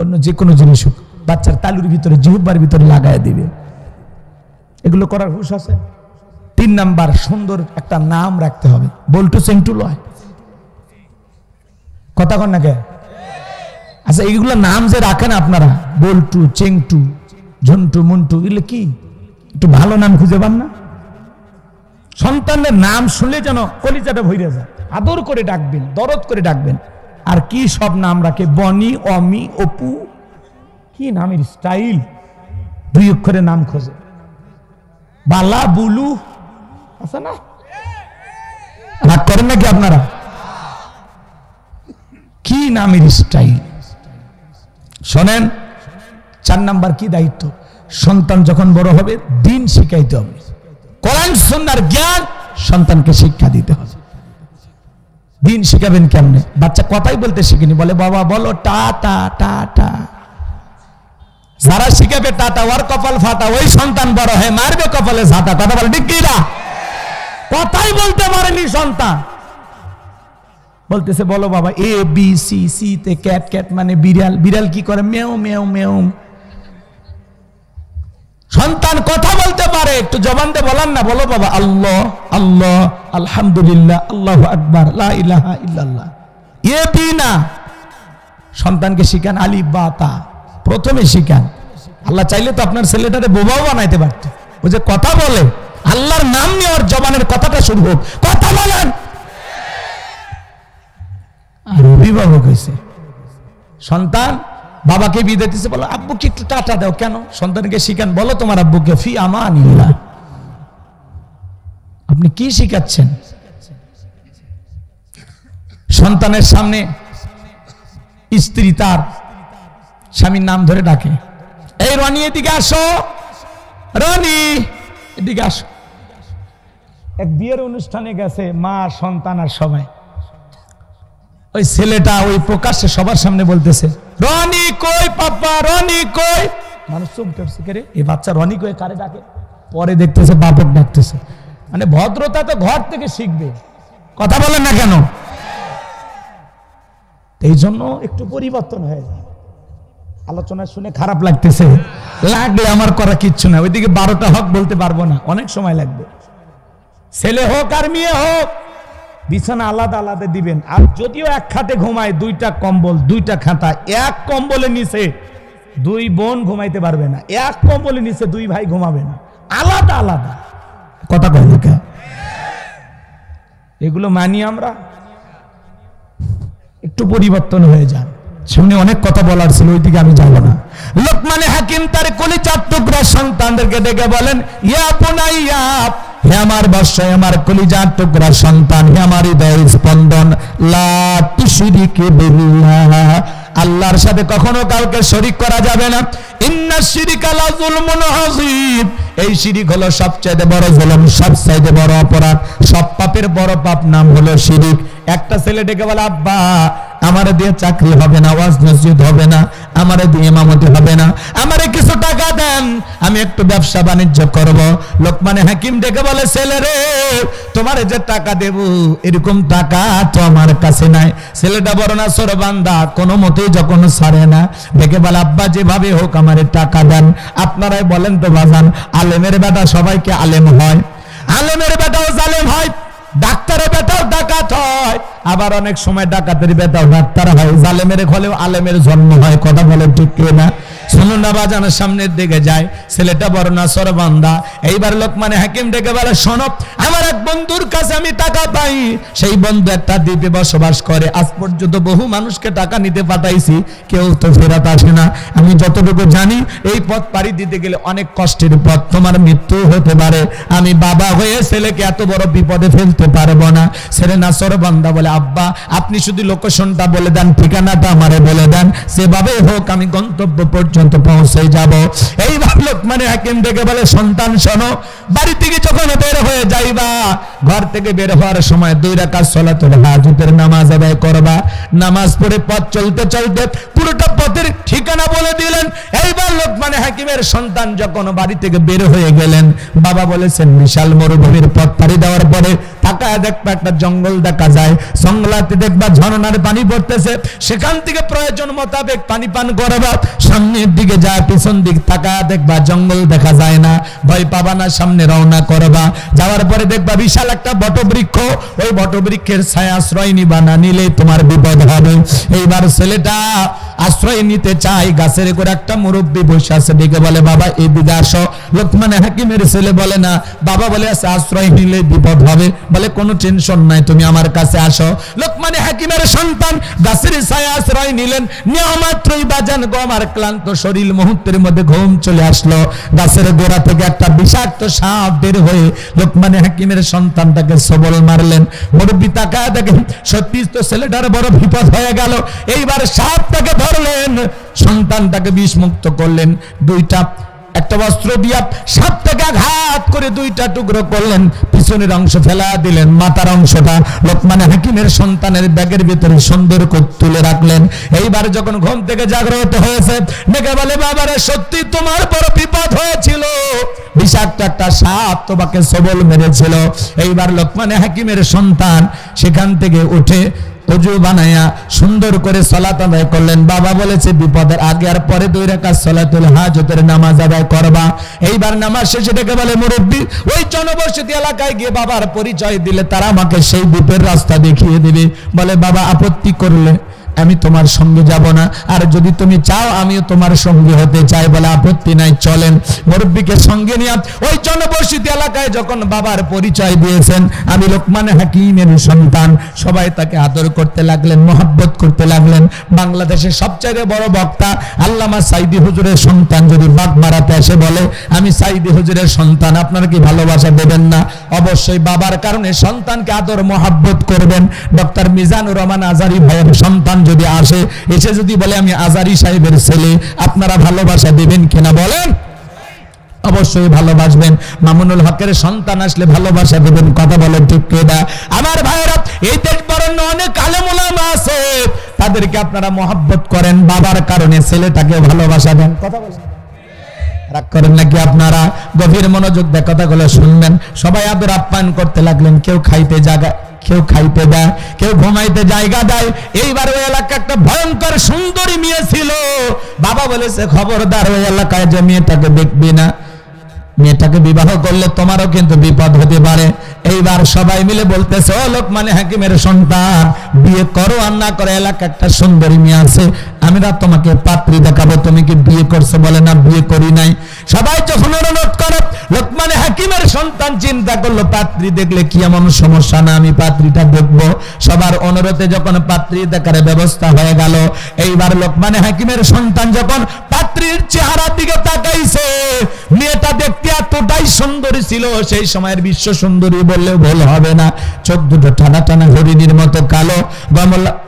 অন্য যে কোনো জিনিস হোক, বাচ্চার তালুর ভিতরে জিহ্বার ভিতরে লাগায় দিবে। এগুলো করার হুঁশ আছে? 3 নাম্বার, সুন্দর একটা নাম রাখতে হবে। বল্টু চেংটু লয়, কথা কন না কে? আচ্ছা, এইগুলো নাম যে রাখেন আপনারা, বল্টু, চেংটু, ঝন্টু, মুন্টু, এগুলো কি একটু ভালো নাম খুঁজে পান না? সন্তানের নাম শুনলে যেন কলিজাটা ভইরা যায়। আদর করে ডাকবেন, দরদ করে ডাকবেন। আর কি সব নাম রাখে, বনি, অমি, অপু, কি নামের স্টাইল! 2 অক্ষরে নাম খোঁজে, বালা, বুলু, আছে না? রাগ করেন নাকি আপনারা? কি নামের স্টাইল! শোনেন, 4 নাম্বার কি দায়িত্ব? সন্তান যখন বড় হবে দিন শিখাইতে হবে। কোরআন সুন্নাহর জ্ঞান সন্তানকে শিক্ষা দিতে হবে। দিন শিখাবেন কেমনে? বাচ্চা কথাই বলতে শিখেনি, বলে বাবা বলো টাটা টাটা। যারা শিখাবে টাটা, ওর কপাল ফাটা। ওই সন্তান বড় হয়ে মারবে কপালে ঝাঁটা। কথা বলে ঠিক কি না? কথাই বলতে পারেনি সন্তান, বলতেছে বলো বাবা এ বি সি, সি তে ক্যাট, ক্যাট মানে বিড়াল, বিড়াল কি করে মেও মেও মেও। সন্তান কথা বলতে পারে, একটু জবান দিয়ে বলান না, বলো বাবা আল্লাহ আল্লাহ, আলহামদুলিল্লাহ, আল্লাহু আকবার, লা ইলাহা ইল্লাল্লাহ। এ বি না, সন্তানকে শিখান আলিফ বা তা, প্রথমে শিখান। আল্লাহ চাইলে তো আপনার ছেলেটারে বোবাও বানাইতে পারত। ও যে কথা বলে, আল্লাহর নাম নিয়ে ওর জবানের কথাটা শুরু হোক, কথা বলেন। আর অভিভাবক হয়েছে সন্তান, বাবাকে বিদায় দিচ্ছে, বলো আব্বুকে একটু টাটা দাও। কেন? সন্তানকে শিখান, বলো তোমার আব্বুকে ফি আমানিল্লাহ। আপনি কি শিখাচ্ছেন? সন্তানের সামনে স্ত্রী তার স্বামীর নাম ধরে ডাকে, এই রনি এদিকে আসো, রনি এদিকে আসো। এক বিয়ের অনুষ্ঠানে গেছে মা, সন্তান আর সবাই। ওই ছেলেটা ওই প্রকাশ্যে সবার সামনে বলতেছে রনি কই পাপা, রনি কই। মানুষ চুপ করছে, কে রে এই বাচ্চা রনি কই কারে ডাকে? পরে দেখতেছে বাপক ডাকতেছে। মানে ভদ্রতা তো ঘর থেকে শিখবে, কথা বলেন না কেন? এই জন্য একটু পরিবর্তন হয়ে যায়। আলোচনা শুনে খারাপ লাগতেছে, লাগলে আমার করা কিচ্ছু না। ওইদিকে 12টা হক বলতে পারবো না, অনেক সময় লাগবে। ছেলে হোক আর মেয়ে হোক, বিছানা আলাদা আলাদা দিবেন। আর যদিও এক খাটে ঘুমায়, 2টা কম্বল, 2টা খাতা। এক কম্বলের নিচে 2 বোন ঘুমাইতে পারবে না, এক কম্বলের নিচে 2 ভাই ঘুমাবে না, আলাদা আলাদা। কথা কয় না? এগুলো মানি আমরা? একটু পরিবর্তন হয়ে যান। শুনে অনেক কথা বলার ছিল, ওই দিকে আমি যাব না। লোকমানে হাকিম তার কলিজার টুকরা সন্তানদেরকে ডেকে বলেন, ইয়া বুনাইয়া, হে আমার বৎস, আমার কলিজার টুকরা সন্তান, হে আমার হৃদয়ের স্পন্দন, লা তুশরিক বিল্লাহ, আল্লাহর সাথে কখনো কাউকে শরীক করা যাবে না। ইন্নাশ শিরকা লা যুলমুন আযীম, এই শিরিক হলো সবচেয়ে বড় জুলুম, সবচেয়ে বড় অপরাধ, সব পাপের বড় পাপ নাম হলো শিরিক। একটা ছেলে ডেকে বলে, আব্বা আমারে দিয়ে চাকরি হবে না, ওয়াজ নসিহত হবে না, আমারে দিয়ে ইমামতি হবে না, আমারে কিছু টাকা দেন, আমি একটু ব্যবসা বাণিজ্য করব। লোকমানে হাকিম ডেকে বলে, ছেলে রে, তোমারে যে টাকা দেব এরকম টাকা তো আমার কাছে নাই। ছেলেটা বড় না সর বান্দা, কোনো মতেই যখন ছাড়ে না, ডেকে বলে, আব্বা যেভাবে হোক আমারে টাকা দেন। আপনারাই বলেন তো বাজান, আলেমের বেটা সবাইকে আলেম হয়? আলেমের বেটাও জালেম হয়, ডাক্তারের বেটাও ডাকাত হয়, আবার অনেক সময় ডাকাতের বেটাও ডাক্তার হয়, জালেমের হলেও আলেমের জন্ম হয়। কথা বলে ঠিক না? শুনুন না বাজানের সামনের দিকে যায়, ছেলেটা বড় না সরবান্দা। এইবার লোকমানে হাকিম ডেকে বলে, শোনো, আমার এক বন্ধুর কাছে আমি টাকা পাই, সেই বন্ধু একটা দ্বীপে বসবাস করে, আজ পর্যন্ত বহু মানুষকে টাকা নিতে পাঠাইছি, কেউ তো ফেরত আসে না। আমি যতটুকু জানি এই পথ পাড়ি দিতে গেলে অনেক কষ্টের পথ, তোমার মৃত্যু হতে পারে, আমি বাবা হয়ে ছেলেকে এত বড় বিপদে ফেলতে পারবো না। ছেলে না সরবান্দা বলে, আব্বা আপনি শুধু লোকেশনটা বলে দেন, ঠিকানাটা আমারে বলে দেন, সেভাবে হোক আমি গন্তব্য পর্যন্ত পৌঁছে যাব। এইবার লোকমানে হাকিম ডেকে বলে, সন্তান শোনো, বাড়ি থেকে যখন বের হয়ে যাইবা, ঘর থেকে বের হওয়ার সময় 2 রাকাত সালাতুল হাজতের নামাজ আদায় করবা। নামাজ পড়ে পথ চলতে চলতে পুরোটা পথের ঠিকানা বলে দিলেন। এইবার লোকমানে হাকিমের সন্তান যখন বাড়ি থেকে বের হয়ে গেলেন, বাবা বলেছেন বিশাল মরুভূমির পথ পাড়ি দেওয়ার পরে তাকায় দেখবা একটা জঙ্গল দেখা যায়, জঙ্গলাতে দেখবা ঝর্ণার পানি পড়তেছে, সেখান থেকে প্রয়োজন মোতাবেক পানি পান করবা। সামনের দিকে যায়, পিছন দিক তাকায় দেখবা জঙ্গল দেখা যায় না, ভয় পাবা না, সামনে রওনা করবা। যাওয়ার পরে দেখবা বিশাল একটা বটবৃক্ষ, ওই বটবৃক্ষের ছায়া আশ্রয় নিবা, না নিলে তোমার বিপদ হবে। এইবার ছেলেটা আশ্রয় নিতে চাই, গাছের করে একটা মুরব্বী বসে আছে, ডেকে বলে, বাবা এদিকে আসো। লোকমানে হাকিমের ছেলে বলে, না বাবা বলে আছে আশ্রয় নিলে বিপদ হবে, বলে কোনো টেনশন নাই, তুমি আমার কাছে আসো। লোকমানে হাকিমের সন্তান গাছের ছায়া আশ্রয় নিলেন, নেওয়া মাত্রই বাজান গো আমার ক্লান্ত শরীর মুহূর্তের মধ্যে ঘুম চলে আসলো। গাছের গোড়া থেকে একটা বিষাক্ত সাপ বের হয়ে লোকমানে হাকিমের সন্তানটাকে সবল মারলেন। মুরব্বি তাকায় দেখেন, সত্যি তো ছেলেটার বড় বিপদ হয়ে গেল। এইবার সাপটাকে ধরলেন, সন্তানটাকে বিষমুক্ত করলেন, একটা বস্ত্র দিয়া সাপটাকে আঘাত করে 2টা টুকরো করলেন, পিছনের অংশ ফেলা দিলেন, মাথার অংশটা লোকমানে হাকিমের সন্তানের ব্যাগের ভিতরে সুন্দর করে তুলে রাখলেন। এইবার যখন ঘুম থেকে জাগ্রত হয়েছে, ডেকে বলে, বাবারে সত্যি তোমার বড় বিপদ হয়েছিল, বিষাক্ত একটা সাপ তোমাকে সবল মেরেছিল। এইবার লোকমানে হাকিমের সন্তান সেখান থেকে উঠে ওযু বানায়া সুন্দর করে সালাত আদায় করলেন। বাবা বলেছে বিপদের আগে আর পরে 2 রাকাত সালাতুল হাজতের নামাজ আদায় করবা। এইবার নামাজ শেষে ডেকে বলে, মুরব্বি ওই জনবসতি এলাকায় গিয়ে বাবার পরিচয় দিলে তারা আমাকে সেই দ্বীপের রাস্তা দেখিয়ে দিবে। বলে, বাবা আপত্তি করলে আমি তোমার সঙ্গে যাব না, আর যদি তুমি চাও আমিও তোমার সঙ্গে হতে চাই। বলে, আপত্তি নাই, চলেন। মুরব্বিকে সঙ্গে নিয়ে ওই জনবসতি এলাকায় যখন বাবার পরিচয় দিয়েছেন, আমি লোকমানে হাকিমের সন্তান, সবাই তাকে আদর করতে লাগলেন, মহব্বত করতে লাগলেন। বাংলাদেশের সবচেয়ে বড় বক্তা আল্লামা সাইদি হুজুরের সন্তান যদি বাগমারাতে এসে বলে আমি সাইদি হুজুরের সন্তান, আপনারা কি ভালোবাসা দেবেন না? অবশ্যই বাবার কারণে সন্তানকে আদর মহব্বত করবেন। ডক্টর মিজানুর রহমান আজারি ভাইয়ের সন্তান যদি আসে, এসে যদি বলে আমি আজারি সাহেবের ছেলে, আপনারা ভালোবাসা দেবেন কিনা বলেন? অবশ্যই ভালোবাসবেন। মামুনুল হকের সন্তান আসলে ভালোবাসা দেবেন, কথা বলেন ঠিক কিনা? আমার ভাইরা, এই দেশ বরণ্য অনেক আলেম ওলামা আছে, তাদেরকে আপনারা মহব্বত করেন, বাবার কারণে ছেলেটাকে ভালোবাসা দেন। কথা বলেন, রাগ করেন নাকি আপনারা? গভীর মনোযোগ দিয়ে কথাগুলো শুনবেন। সবাই আদর আপ্যায়ন করতে লাগলেন, কেউ খাইতে জায়গা, কেউ খাইতে দেয়, কেউ ঘুমাইতে জায়গা দেয়। এইবার ওই এলাকা একটা ভয়ঙ্কর সুন্দরী মেয়ে ছিল। বাবা বলেছে, খবরদার ওই এলাকায় যে মেয়েটাকে দেখবি না। মেয়েটাকে বিবাহ করলে তোমারও কিন্তু বিপদ হতে পারে। এইবার সবাই মিলে বলতেছে, ও লোকমানে হাকিমের সন্তান, বিয়ে করো আর না করে, এলাকা একটা সুন্দরী মেয়ে আছে, আমরা তোমাকে পাত্রী দেখাবো, তুমি কি বিয়ে করছো? বলে না, বিয়ে করি নাই। সবাই যখন অনুরোধ করে, লোকমানে হাকিমের সন্তান চিন্তা করলো পাত্রী দেখলে কি এমন সমস্যা, না আমি পাত্রীটা দেখবো। সবার অনুরোধে যখন পাত্রী দেখার ব্যবস্থা হয়ে গেল, এইবার লোকমানে হাকিমের সন্তান যখন পাত্রীর চেহারার দিকে তাকাইছে, মেয়েটা দেখতে এতটাই সুন্দরী ছিল, সেই সময়ের বিশ্ব সুন্দরী বললেও ভুল হবে না। চোখ দুটো টানা টানা হরিণীর মতো কালো,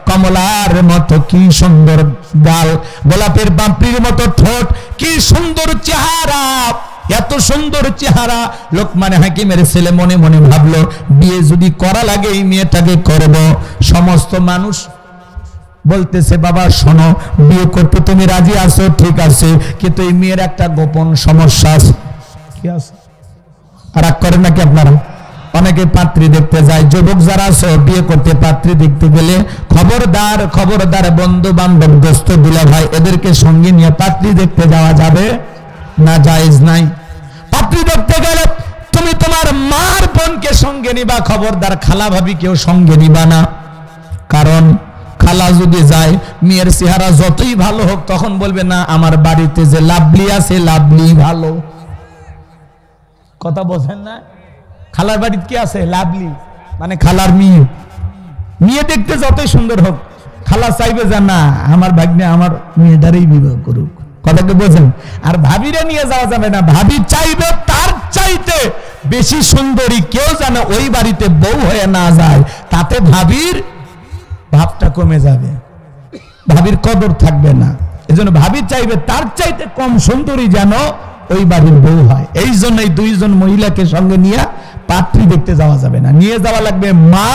কমলার মতো কি সুন্দর গাল, গোলাপের পাপড়ির মতো ঠোঁট, কি সুন্দর চেহারা। এত সুন্দর চেহারা লোকমানে হাকিমের ছেলে মনে মনে ভাবলো, বিয়ে যদি করা লাগে এই মেয়েটাকে করব। সমস্ত মানুষ বলতেছে, বাবা শোনো, বিয়ে করতে তুমি রাজি আছো, ঠিক আছে, কিন্তু এই মেয়ের একটা গোপন সমস্যা আছে। কি আছে? রাগ করেন নাকি আপনারা? অনেকে পাত্রী দেখতে যায়, যুবক যারা আছো, বিয়ে করতে পাত্রী দেখতে গেলে খবরদার খবরদার, বন্ধু বান্ধব দোস্ত দুলা ভাই এদেরকে সঙ্গে নিয়ে পাত্রী দেখতে যাওয়া যাবে না, জায়েজ নাই। পাত্রী দেখতে গেলে তুমি তোমার মার বোনকে সঙ্গে নিবা, খবরদার খালা ভাবি কেউ সঙ্গে নিবা না। কারণ খালা যদি যায়, মেয়ের চেহারা যতই ভালো হোক, তখন বলবে না আমার বাড়িতে যে লাভলি আছে, লাভলি ভালো। কথা বোঝেন না? খালার বাড়িতে কি আছে? লাভলি, মানে খালার মেয়ে। মেয়ে দেখতে যতই সুন্দর হোক, খালা চাইবে যে না আমার ভাগ্নে আমার মেয়েটারই বিবাহ করুক। কথাকে বোঝেন? আর ভাবিরে নিয়ে যাওয়া যাবে না, ভাবি চাইবে তার চাইতে বেশি সুন্দরী কেউ যেন ওই বাড়িতে বউ হয়ে না যায়, তাতে ভাবির ভাবটা কমে যাবে, ভাবির কদর থাকবে না। এজন্য ভাবি চাইবে তার চাইতে কম সুন্দরী যেন ওই বাড়ির বউ হয়। এই জন্যই দুইজন মহিলাকে সঙ্গে নিয়ে পাত্রী দেখতে যাওয়া যাবে না, নিয়ে যাওয়া লাগবে মা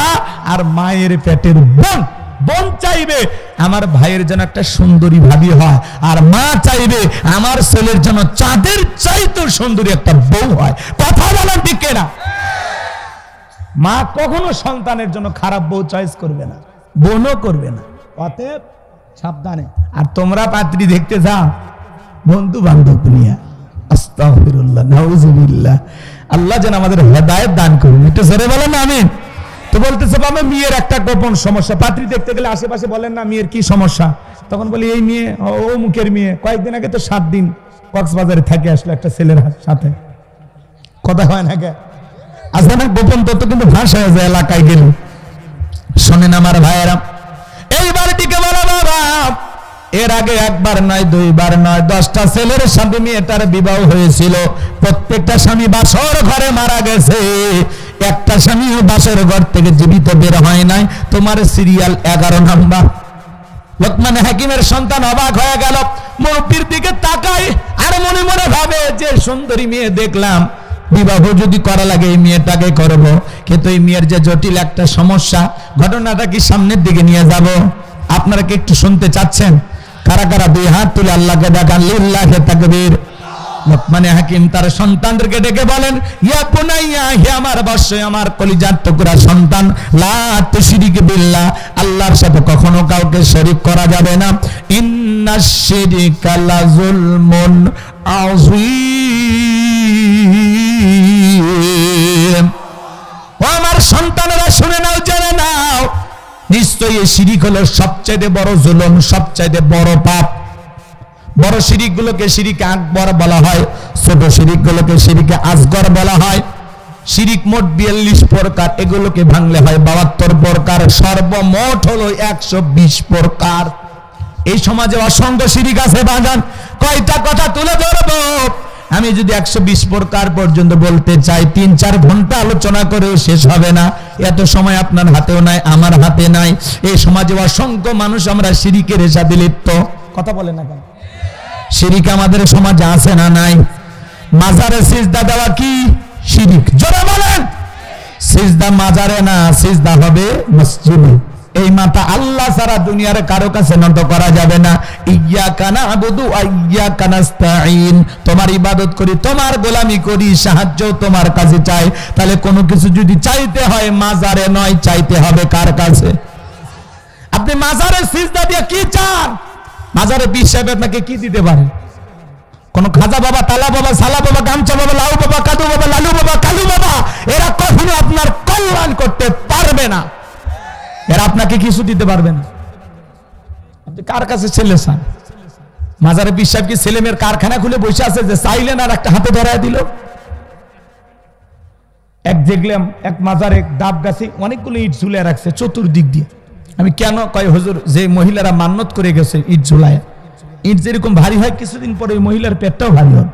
আর মায়ের পেটের বোন। বোন চাইবে আমার ভাইয়ের জন্য একটা সুন্দরী ভাবি হয়, আর মা চাইবে আমার ছেলের জন্য চাঁদের চাইতে সুন্দরী একটা বউ হয়। কথা বলেন ঠিক না? মা কখনো সন্তানের জন্য খারাপ বউ চয়েস করবে না, বোনও করবে না। অতএব সাবধানে। আর তোমরা পাত্রী দেখতে যাও বন্ধু বান্ধব নিয়ে, আস্তাগফিরুল্লাহ, নাউযুবিল্লাহ। আল্লাহ যেন আমাদের হেদায়েত দান করুন। একটু জোরে বলেন না আমিন। তো বলতেছে, বাবা মেয়ের একটা গোপন সমস্যা। পাত্রী দেখতে গেলে আশেপাশে বলেন না মেয়ের কি সমস্যা, তখন বলি এই মেয়ে ও মুখের মেয়ে, কয়েকদিন আগে তো 7 দিন কক্সবাজারে থাকে আসলো একটা ছেলের সাথে। কথা হয় না কে? আসলে না গোপন তথ্য কিন্তু ফাঁস হয়ে যায় এলাকায় গেলে। শোনেন আমার ভাইয়েরা, এইবার দিকে বলো বাবা, এর আগে একবার নয়, দুইবার নয়, 10টা ছেলের সাথে মেয়েটার বিবাহ হয়েছিল। প্রত্যেকটা স্বামী বাসর ঘরে মারা গেছে, একটা স্বামীও বাসর ঘর থেকে জীবিত বের হয় নাই। তোমার সিরিয়াল 11 নাম্বার। লোকমান হাকিমের সন্তান অবাক হয়ে গেল, মুরব্বির দিকে তাকায় আর মনে মনে ভাবে যে সুন্দরী মেয়ে দেখলাম, বিবাহ যদি করা লাগে এই মেয়েটাকে করব। কিন্তু এই মেয়ের যে জটিল একটা সমস্যা, ঘটনাটা কি সামনের দিকে নিয়ে যাব? আপনারা কি একটু শুনতে চাচ্ছেন? কারা কারা দুই হাত তুলে আল্লাহকে দেখান, লিল্লাহি তাকবীর। লোকমান হাকিম তার সন্তানদেরকে ডেকে বলেন, ইয়া বুনাইয়া, হে আমার বৎস, আমার কলিজার টুকরা সন্তান, লা তুশরিক বিল্লাহ, আল্লাহর সাথে কখনো কাউকে শরীক করা যাবে না। ইন্নাশ শিরকা লাযুলমুন আযীম। ও আমার সন্তানেরা শুনে নাও, জেনে নাও, নিশ্চয়ই এই শিরিক হলো সবচেয়ে বড় জুলুম, সবচেয়ে বড় পাপ। বড় শিরিক গুলোকে শিরিকে আকবর বলা হয়, ছোট শিরিক গুলোকে শিরিকে আসগর বলা হয়। শিরিক মোট 42 প্রকার, এগুলোকে ভাঙলে হয় 72 প্রকার, সর্বমোট হলো 120 প্রকার। এই সমাজে অসংখ্য শিরিক আছে বাজান, কয়টা কথা তুলে ধরবো। আমি যদি 120 প্রকার পর্যন্ত বলতে চাই, 3-4 ঘন্টা আলোচনা করেও শেষ হবে না। এত সময় আপনার হাতেও নাই, আমার হাতে নাই। এই সমাজে অসংখ্য মানুষ আমরা শিরিকের সাথে লিপ্ত। কথা বলে না কেন? শিরিক আমাদের সমাজে আছে না নাই? মাজারে সিজদা দেওয়া কি শিরিক? জোরে বলেন। সিজদা মাজারে না, সিজদা হবে মসজিদে। এই মাথা আল্লাহ ছাড়া দুনিয়ার কারো কাছে নত করা যাবে না। ইয়্যাকা না'বুদু ওয়া ইয়্যাকা নাস্তাঈন, তোমার ইবাদত করি, তোমার গোলামি করি, সাহায্য তোমার কাছে চাই। তাহলে কোনো কিছু যদি চাইতে হয় মাজারে নয়, চাইতে হবে কার কাছে? আপনি মাজারে সিজদা দিয়ে কি চান? মাজারে পীর সাহেব আপনাকে কি দিতে পারে? কোন খাজা বাবা, তালা বাবা, সালা বাবা, গামছা বাবা, লাউ বাবা, কাদু বাবা, লালু বাবা, কালু বাবা, এরা কখনো আপনার কল্যাণ করতে পারবে না। এরা আপনাকে কিছু দিতে পারবে না। আপনি কার কাছে ছেলে চান? মাজারে পীর সাহেব কি ছেলে মেয়ের কারখানা খুলে বসে আছে যে চাইলেন আর একটা হাতে ধরায় দিল? এক দেখলাম এক মাজারে ডাব গাছে অনেকগুলো ইট ঝুলে রাখছে চতুর্দিক দিয়ে। আমি কেন কয় হুজুর, যে মহিলারা মান্নত করে গেছে ইট ঝুলায়, ইট যেরকম ভারী হয় কিছুদিন পরে ওই মহিলার পেটটাও ভারী হয়।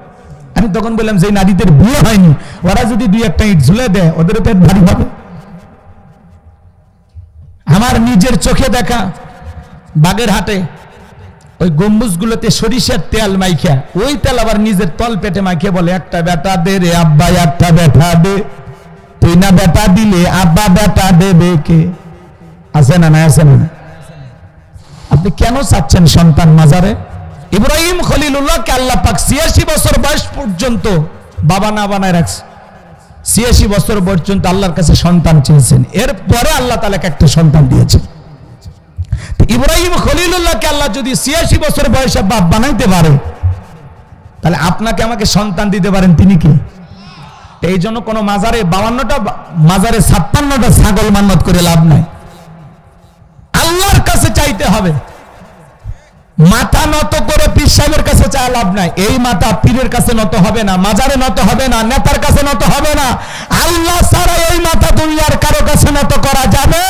আমি তখন বললাম যে নারীদের বিয়ে হয়নি, ওরা যদি দুই একটা ইট ঝুলে দেয় ওদের পেট ভারী হবে। আমার নিজের চোখে দেখা বাগেরহাটে ওই গম্বুজগুলোতে সরিষার তেল মাইখা, ওই তেল আবার নিজের তল পেটে মাইখে বলে, একটা বেটা দে রে আব্বা, একটা বেটা দে, তুই না বেটা দিলে আব্বা বেটা দেবে কে? আছে না? না আছে না? আপনি কেন চাচ্ছেন সন্তান মাজারে? ইব্রাহিম খলিলুল্লাহকে আল্লাহ পাক ৮৬ বছর বয়স পর্যন্ত বাবা না বানায় রাখছে। ৮৬ বছর পর্যন্ত আল্লাহর কাছে সন্তান চেয়েছেন, এরপরে আল্লাহ তাআলাকে একটা সন্তান দিয়েছেন। ইব্রাহিম খলিলুল্লাহকে আল্লাহ যদি ৮৬ বছর বয়সে বাপ বানাইতে পারে, তাহলে আপনাকে আমাকে সন্তান দিতে পারেন তিনি কি? এই জন্য কোন মাজারে ৫২টা, মাজারে ৫৬টা ছাগল মান্নত করে লাভ নাই। আল্লাহর কাছে চাইতে হবে। মাথা নত করে পীর সাহেবের কাছে চাওয়া লাভ নাই। এই মাথা পীরের কাছে নত হবে না, মাজারে নত হবে না, নেতার কাছে নত হবে না। আল্লাহ ছাড়া এই মাথা দুনিয়ার কারো কাছে নত করা যাবে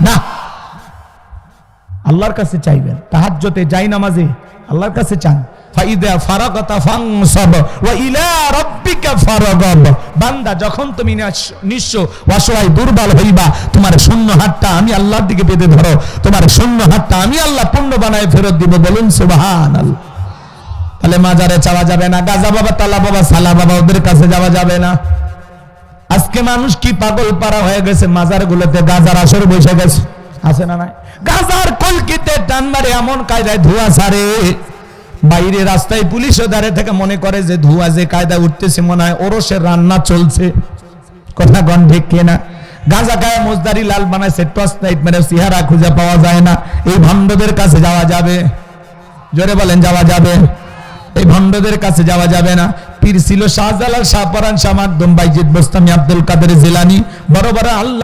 না। আল্লাহর কাছে চাইবেন। তাহাজ্জুদে যাই নামাজে আল্লাহর কাছে চান। ফাইদা ফারাগাতা ফানসাব ওয়া ইলা রাব্বিকা ফারাগাব। বান্দা যখন তুমি নিঃস্ব, অসহায়, দুর্বল হইবা, তোমার শূন্য হাতটা আমি আল্লাহর দিকে পেতে ধরো, তোমার শূন্য হাতটা আমি আল্লাহ পূর্ণ বানায় ফেরত দিব। বলুন সুবহানাল্লাহ। তাহলে মাজারে চাওয়া যাবে না, গাজা বাবা, তালা বাবা, সালা বাবা, ওদের কাছে যাওয়া যাবে না। আজকে মানুষ কি পাগল পারা হয়ে গেছে, মাজারগুলোতে গাজার আসর বসে গেছে, আছে না? নাই। গাজার কলকিতে টান মারে এমন কায়দায় ধোঁয়া ছাড়ে, বাইরে রাস্তায় পুলিশও দাঁড়িয়ে থেকে মনে করে যে ধোঁয়া যে কায়দায় উঠতেছে মনে হয় ওরসের রান্না চলছে। কথা গণ ঠিক কিনা? গাঁজা গায়ে মোজদারি লাল বানাইছে, টর্চ লাইট মেরে চেহারা খুঁজে পাওয়া যায় না। এই ভণ্ডদের কাছে যাওয়া যাবে? জোরে বলেন, যাওয়া যাবে? এই ভণ্ডদের কাছে যাওয়া যাবে না। পীর ছিল শাহজালাল, শাহপরান, শাহ মাকদুম, বাইজিদ বোস্তামি, আব্দুল কাদের জিলানী, বড় বড় আল্লাহ